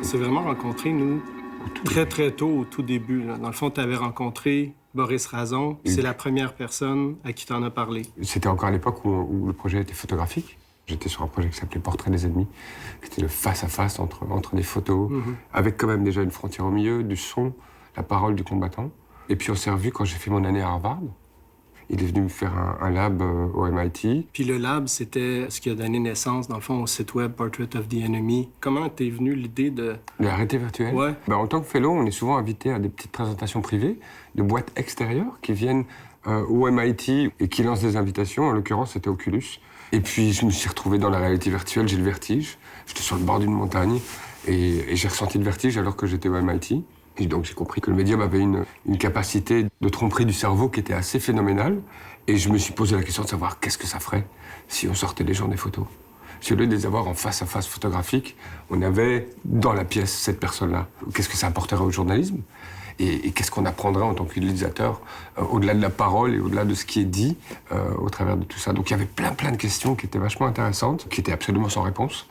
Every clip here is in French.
s'est vraiment rencontrés, nous, très, très tôt, au tout début. Là. Dans le fond, tu avais rencontré Boris Razon. C'est la première personne à qui tu en as parlé. C'était encore à l'époque où le projet était photographique. J'étais sur un projet qui s'appelait Portrait des ennemis, qui était le face-à-face entre des photos, avec quand même déjà une frontière au milieu, du son, la parole du combattant. Et puis on s'est revus quand j'ai fait mon année à Harvard. Il est venu me faire un lab au MIT. Puis le lab, c'était ce qui a donné naissance, dans le fond, au site web Portrait of the Enemy. Comment t'es venue l'idée de... La réalité virtuelle? Ouais. En tant que fellow, on est souvent invité à des petites présentations privées de boîtes extérieures qui viennent au MIT et qui lancent des invitations. En l'occurrence, c'était Oculus. Et puis, je me suis retrouvé dans la réalité virtuelle. J'ai le vertige. J'étais sur le bord d'une montagne et j'ai ressenti le vertige alors que j'étais au MIT. Et donc j'ai compris que le médium avait une capacité de tromperie du cerveau qui était assez phénoménale. Et je me suis posé la question de savoir qu'est-ce que ça ferait si on sortait les gens des photos. Si au lieu de les avoir en face-à-face photographique, on avait dans la pièce cette personne-là. Qu'est-ce que ça apporterait au journalisme et qu'est-ce qu'on apprendrait en tant qu'utilisateur au-delà de la parole et au-delà de ce qui est dit au travers de tout ça. Donc il y avait plein de questions qui étaient vachement intéressantes, qui étaient absolument sans réponse,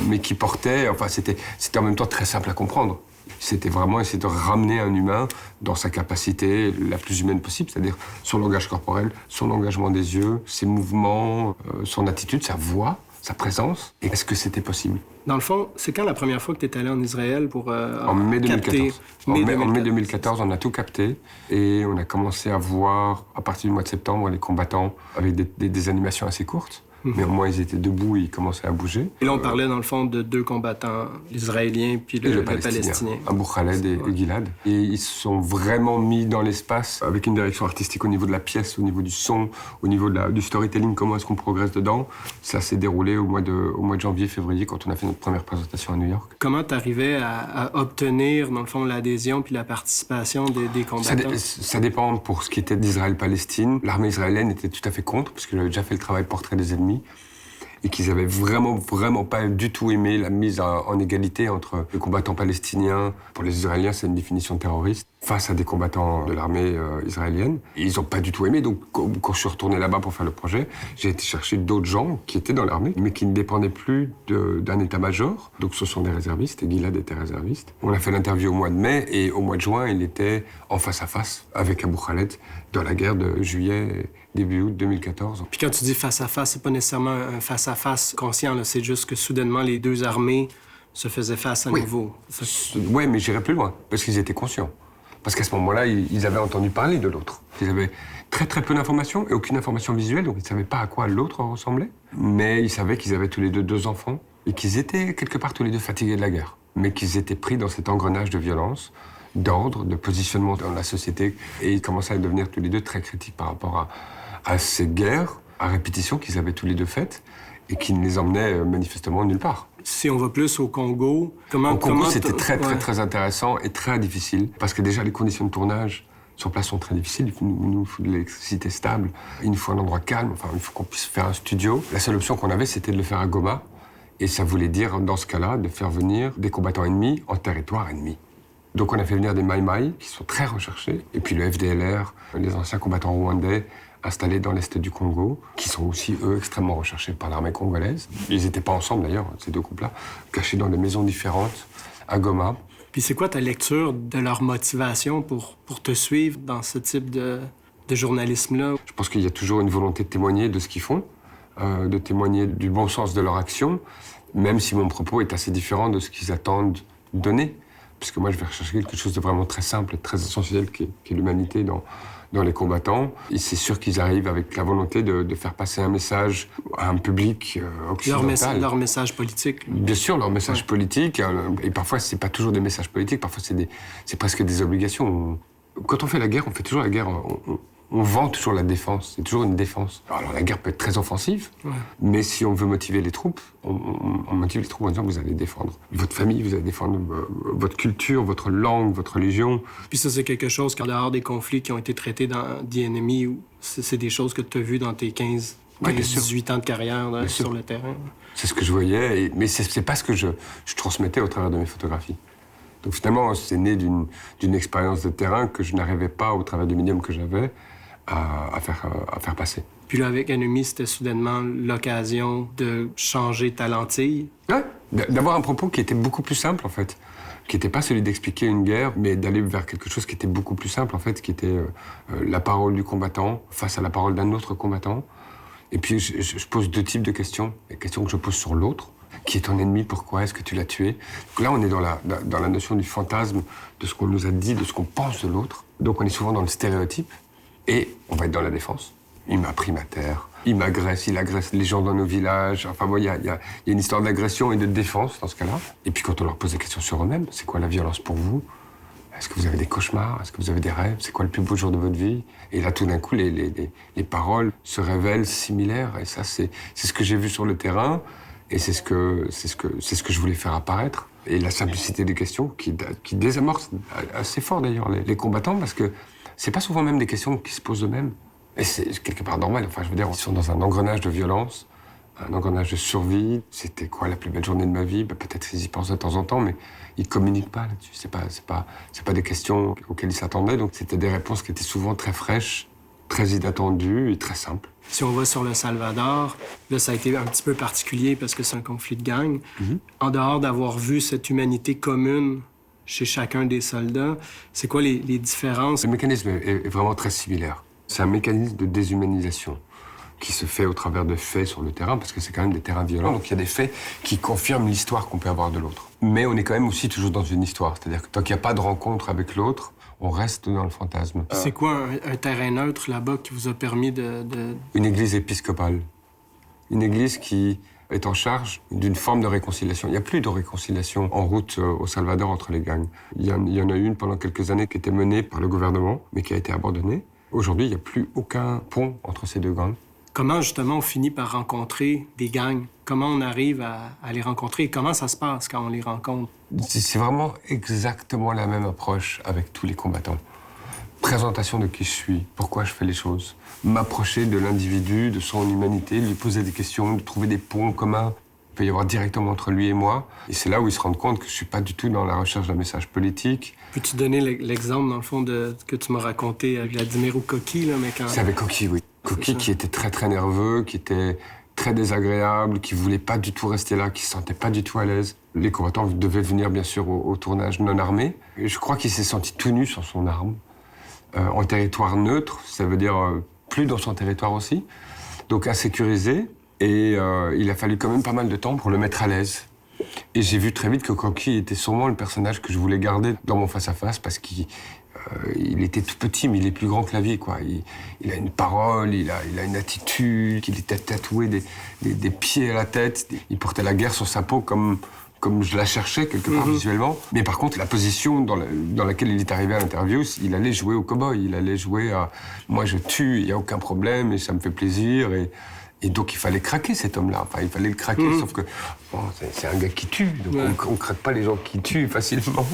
mais qui portaient... Enfin, c'était en même temps très simple à comprendre. C'était vraiment essayer de ramener un humain dans sa capacité la plus humaine possible, c'est-à-dire son langage corporel, son engagement des yeux, ses mouvements, son attitude, sa voix, sa présence. Et est-ce que c'était possible? Dans le fond, c'est quand la première fois que tu es allé en Israël pour en mai 2014. En mai 2014, on a tout capté et on a commencé à voir, à partir du mois de septembre, les combattants avec des animations assez courtes. Mais au moins, ils étaient debout et ils commençaient à bouger. Et là, on parlait, dans le fond, de deux combattants, l'Israélien puis le Palestinien. Abou Khaled et Gilad. Et ils se sont vraiment mis dans l'espace avec une direction artistique au niveau de la pièce, au niveau du son, au niveau du storytelling, comment est-ce qu'on progresse dedans. Ça s'est déroulé au mois de janvier-février, quand on a fait notre première présentation à New York. Comment tu arrivais à obtenir, dans le fond, l'adhésion puis la participation des combattants? Ça dépend pour ce qui était d'Israël-Palestine. L'armée israélienne était tout à fait contre, parce que j'avais déjà fait le travail Portrait des ennemis. Et qu'ils avaient vraiment pas du tout aimé la mise en égalité entre les combattants palestiniens. Pour les Israéliens, c'est une définition de terroriste, face à des combattants de l'armée israélienne. Et ils n'ont pas du tout aimé, donc quand je suis retourné là-bas pour faire le projet, j'ai été chercher d'autres gens qui étaient dans l'armée, mais qui ne dépendaient plus d'un état-major. Donc ce sont des réservistes, et Gilad était réserviste. On a fait l'interview au mois de mai, et au mois de juin, il était en face-à-face avec Abou Khaled dans la guerre de juillet début août 2014. Puis quand tu dis face-à-face, c'est pas nécessairement un face-à-face conscient, là. C'est juste que soudainement, les deux armées se faisaient face à nouveau. Oui, mais j'irais plus loin, parce qu'ils étaient conscients. Parce qu'à ce moment-là, ils avaient entendu parler de l'autre. Ils avaient très peu d'informations et aucune information visuelle, donc ils ne savaient pas à quoi l'autre ressemblait. Mais ils savaient qu'ils avaient tous les deux enfants et qu'ils étaient quelque part tous les deux fatigués de la guerre. Mais qu'ils étaient pris dans cet engrenage de violence, d'ordre, de positionnement dans la société. Et ils commençaient à devenir tous les deux très critiques par rapport à ces guerres à répétition qu'ils avaient tous les deux faites et qui ne les emmenaient manifestement nulle part. Si on va plus au Congo, Au Congo, c'était très intéressant et très difficile, parce que déjà les conditions de tournage sur place sont très difficiles. Il nous faut de l'électricité stable, il nous faut un endroit calme, enfin il faut qu'on puisse faire un studio. La seule option qu'on avait, c'était de le faire à Goma, et ça voulait dire, dans ce cas-là, de faire venir des combattants ennemis en territoire ennemi. Donc on a fait venir des Maï-Maï, qui sont très recherchés, et puis le FDLR, les anciens combattants rwandais, installés dans l'est du Congo, qui sont aussi, eux, extrêmement recherchés par l'armée congolaise. Ils n'étaient pas ensemble, d'ailleurs, ces deux groupes-là, cachés dans des maisons différentes, à Goma. Puis c'est quoi ta lecture de leur motivation pour te suivre dans ce type de journalisme-là? Je pense qu'il y a toujours une volonté de témoigner de ce qu'ils font, de témoigner du bon sens de leur action, même si mon propos est assez différent de ce qu'ils attendent donner. Puisque moi, je vais rechercher quelque chose de vraiment très simple et très essentiel, qui est l'humanité dans les combattants. Et c'est sûr qu'ils arrivent avec la volonté de faire passer un message à un public occidental. Leur message politique. Bien sûr, leur message politique. Et parfois, c'est pas toujours des messages politiques. Parfois, c'est presque des obligations. Quand on fait la guerre, on fait toujours la guerre... On vend toujours la défense, c'est toujours une défense. Alors la guerre peut être très offensive, mais si on veut motiver les troupes, on motive les troupes en disant vous allez défendre votre famille, vous allez défendre votre culture, votre langue, votre religion. Puis ça, c'est quelque chose qu'en dehors des conflits qui ont été traités dans The Enemy, c'est des choses que tu as vues dans tes 18 ans de carrière sur le terrain. C'est ce que je voyais, mais c'est pas ce que je transmettais au travers de mes photographies. Donc finalement, c'est né d'une expérience de terrain que je n'arrivais pas, au travers du médium que j'avais, à faire passer. Puis là, avec Enemy, c'était soudainement l'occasion de changer ta lentille. Ouais, D'avoir un propos qui était beaucoup plus simple, en fait. Qui n'était pas celui d'expliquer une guerre, mais d'aller vers quelque chose qui était beaucoup plus simple, en fait, qui était la parole du combattant face à la parole d'un autre combattant. Et puis, je pose 2 types de questions. Les questions que je pose sur l'autre. Qui est ton ennemi? Pourquoi est-ce que tu l'as tué? Donc là, on est dans la notion du fantasme, de ce qu'on nous a dit, de ce qu'on pense de l'autre. Donc on est souvent dans le stéréotype. Et on va être dans la défense. Il m'a pris ma terre. Il m'agresse, il agresse les gens dans nos villages. Enfin, bon, il y a une histoire d'agression et de défense dans ce cas-là. Et puis quand on leur pose des questions sur eux-mêmes, c'est quoi la violence pour vous? Est-ce que vous avez des cauchemars? Est-ce que vous avez des rêves? C'est quoi le plus beau jour de votre vie? Et là, tout d'un coup, les paroles se révèlent similaires. Et ça, c'est ce que j'ai vu sur le terrain. Et c'est ce que je voulais faire apparaître. Et la simplicité des questions qui désamorce assez fort d'ailleurs les combattants, parce que c'est pas souvent même des questions qui se posent eux-mêmes. Et c'est quelque part normal. Enfin, je veux dire, ils sont dans un engrenage de violence, un engrenage de survie. C'était quoi la plus belle journée de ma vie? Peut-être qu'ils y pensent de temps en temps, mais ils communiquent pas là-dessus. C'est pas des questions auxquelles ils s'attendaient. Donc c'était des réponses qui étaient souvent très fraîches, très inattendues et très simples. Si on va sur le Salvador, là, ça a été un petit peu particulier parce que c'est un conflit de gang. En dehors d'avoir vu cette humanité commune chez chacun des soldats, c'est quoi les différences? Le mécanisme est vraiment très similaire. C'est un mécanisme de déshumanisation qui se fait au travers de faits sur le terrain, parce que c'est quand même des terrains violents. Donc il y a des faits qui confirment l'histoire qu'on peut avoir de l'autre. Mais on est quand même aussi toujours dans une histoire. C'est-à-dire que tant qu'il n'y a pas de rencontre avec l'autre, on reste dans le fantasme. C'est quoi un terrain neutre là-bas qui vous a permis de... Une église épiscopale. Une église qui est en charge d'une forme de réconciliation. Il n'y a plus de réconciliation en route au Salvador entre les gangs. Il y en a eu une pendant quelques années qui était menée par le gouvernement, mais qui a été abandonnée. Aujourd'hui, il n'y a plus aucun pont entre ces 2 gangs. Comment, justement, on finit par rencontrer des gangs? Comment on arrive à les rencontrer? Et comment ça se passe quand on les rencontre? C'est vraiment exactement la même approche avec tous les combattants. Présentation de qui je suis, pourquoi je fais les choses. M'approcher de l'individu, de son humanité, lui poser des questions, de trouver des ponts communs. Il peut y avoir directement entre lui et moi. Et c'est là où ils se rendent compte que je ne suis pas du tout dans la recherche d'un message politique. Peux-tu donner l'exemple, dans le fond, que tu m'as raconté avec Vladimir ou Coqui, là, mais quand... C'est avec Coqui, oui. Coqui qui était très, très nerveux, qui était très désagréable, qui voulait pas du tout rester là, qui se sentait pas du tout à l'aise. Les combattants devaient venir, bien sûr, au tournage non armé. Et je crois qu'il s'est senti tout nu sans son arme. En territoire neutre, ça veut dire plus dans son territoire aussi. Donc insécurisé. Et il a fallu quand même pas mal de temps pour le mettre à l'aise. Et j'ai vu très vite que Coqui était sûrement le personnage que je voulais garder dans mon face-à-face, parce qu'il était tout petit, mais il est plus grand que la vie, quoi. Il a une parole, il a une attitude, il était tatoué des pieds à la tête. Il portait la guerre sur sa peau comme je la cherchais quelque part visuellement. Mais par contre, la position dans laquelle il est arrivé à l'interview, il allait jouer au cow-boy. Il allait jouer à « moi je tue, il n'y a aucun problème et ça me fait plaisir ». Et donc il fallait craquer cet homme-là. Enfin, il fallait le craquer, sauf que bon, c'est un gars qui tue. Donc on ne craque pas les gens qui tuent facilement.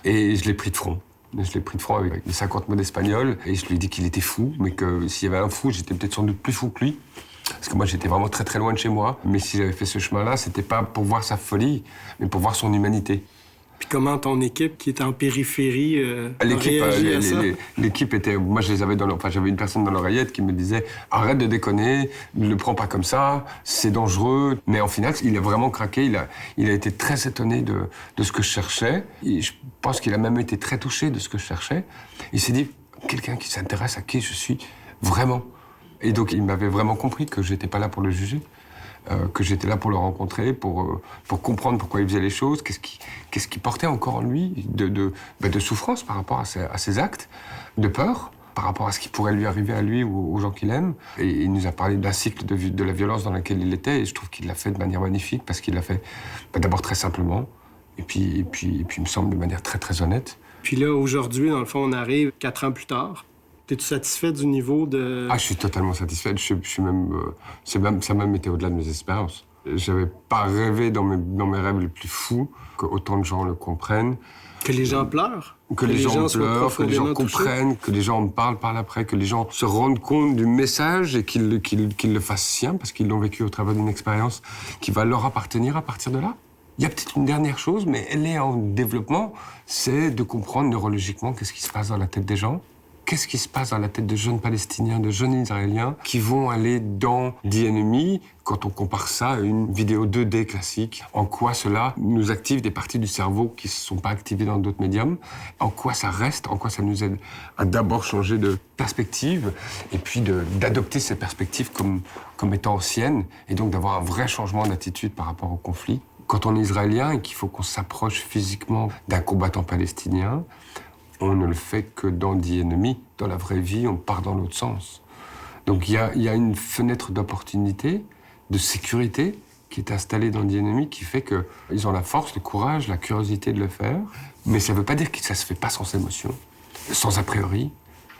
Et je l'ai pris de front. Je l'ai pris de front avec les 50 mots d'espagnol. Et je lui ai dit qu'il était fou, mais que s'il y avait un fou, j'étais peut-être sans doute plus fou que lui. Parce que moi, j'étais vraiment très très loin de chez moi. Mais si j'avais fait ce chemin-là, c'était pas pour voir sa folie, mais pour voir son humanité. Puis comment ton équipe, qui était en périphérie, a réagi à ça? L'équipe était... Moi, je les avais j'avais une personne dans l'oreillette qui me disait « Arrête de déconner, ne le prends pas comme ça, c'est dangereux. » Mais en final, il a vraiment craqué. Il a été très étonné de ce que je cherchais. Et je pense qu'il a même été très touché de ce que je cherchais. Il s'est dit « Quelqu'un qui s'intéresse à qui je suis, vraiment. » Et donc, il m'avait vraiment compris que j'étais pas là pour le juger. Que j'étais là pour le rencontrer, pour comprendre pourquoi il faisait les choses, qu'est-ce qui portait encore en lui de souffrance par rapport à ses actes, de peur par rapport à ce qui pourrait lui arriver à lui ou aux gens qu'il aime. Et il nous a parlé d'un cycle de la violence dans lequel il était, et je trouve qu'il l'a fait de manière magnifique, parce qu'il l'a fait d'abord très simplement, et puis il me semble de manière très très honnête. Puis là, aujourd'hui, dans le fond, on arrive 4 ans plus tard. Es-tu satisfait du niveau de... Ah, je suis totalement satisfait. Ça a même été au-delà de mes espérances. J'avais pas rêvé dans mes rêves les plus fous qu'autant de gens le comprennent. Que les gens pleurent? Que les gens pleurent, que les gens comprennent, que les gens en parlent par l'après, que les gens se rendent compte du message et qu'ils le fassent sien, parce qu'ils l'ont vécu au travers d'une expérience qui va leur appartenir à partir de là. Il y a peut-être une dernière chose, mais elle est en développement, c'est de comprendre neurologiquement qu'est-ce qui se passe dans la tête des gens. qu'est-ce qui se passe dans la tête de jeunes Palestiniens, de jeunes Israéliens qui vont aller dans The Enemy quand on compare ça à une vidéo 2D classique. En quoi cela nous active des parties du cerveau qui ne se sont pas activées dans d'autres médiums. En quoi ça reste, en quoi ça nous aide à d'abord changer de perspective et puis d'adopter ces perspectives comme étant anciennes et donc d'avoir un vrai changement d'attitude par rapport au conflit. Quand on est israélien et qu'il faut qu'on s'approche physiquement d'un combattant palestinien, on ne le fait que dans The Enemy. Dans la vraie vie, on part dans l'autre sens. Donc il y a une fenêtre d'opportunité, de sécurité qui est installée dans The Enemy qui fait qu'ils ont la force, le courage, la curiosité de le faire. Mais ça ne veut pas dire que ça ne se fait pas sans émotion, sans a priori,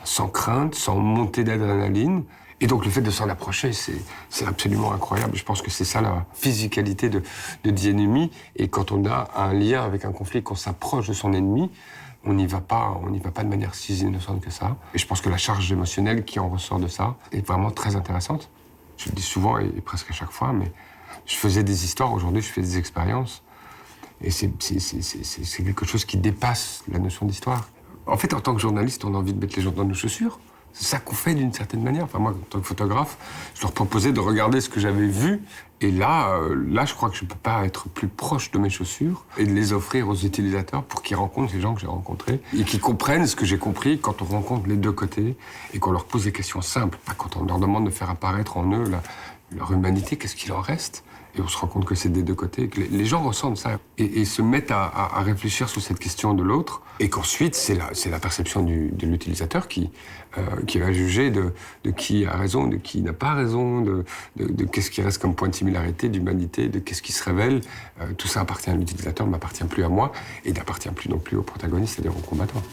sans crainte, sans montée d'adrénaline. Et donc le fait de s'en approcher, c'est absolument incroyable. Je pense que c'est ça la physicalité de The Enemy. Et quand on a un lien avec un conflit, qu'on s'approche de son ennemi, on n'y va pas de manière si innocente que ça. Et je pense que la charge émotionnelle qui en ressort de ça est vraiment très intéressante. Je le dis souvent et presque à chaque fois, mais je faisais des histoires, aujourd'hui je fais des expériences. Et c'est quelque chose qui dépasse la notion d'histoire. En fait, en tant que journaliste, on a envie de mettre les gens dans nos chaussures. C'est ça qu'on fait d'une certaine manière. Enfin, moi, en tant que photographe, je leur proposais de regarder ce que j'avais vu. Et là, je crois que je ne peux pas être plus proche de mes chaussures et de les offrir aux utilisateurs pour qu'ils rencontrent les gens que j'ai rencontrés et qu'ils comprennent ce que j'ai compris quand on rencontre les deux côtés et qu'on leur pose des questions simples. Pas quand on leur demande de faire apparaître en eux leur humanité, qu'est-ce qu'il en reste. Et on se rend compte que c'est des deux côtés, que les gens ressentent ça et se mettent à réfléchir sur cette question de l'autre. Et qu'ensuite, c'est la perception de l'utilisateur qui va juger de qui a raison, de qui n'a pas raison, de qu'est-ce qui reste comme point de similarité, d'humanité, de qu'est-ce qui se révèle. Tout ça appartient à l'utilisateur, ne m'appartient plus à moi et n'appartient plus non plus au protagoniste, c'est-à-dire au combattant.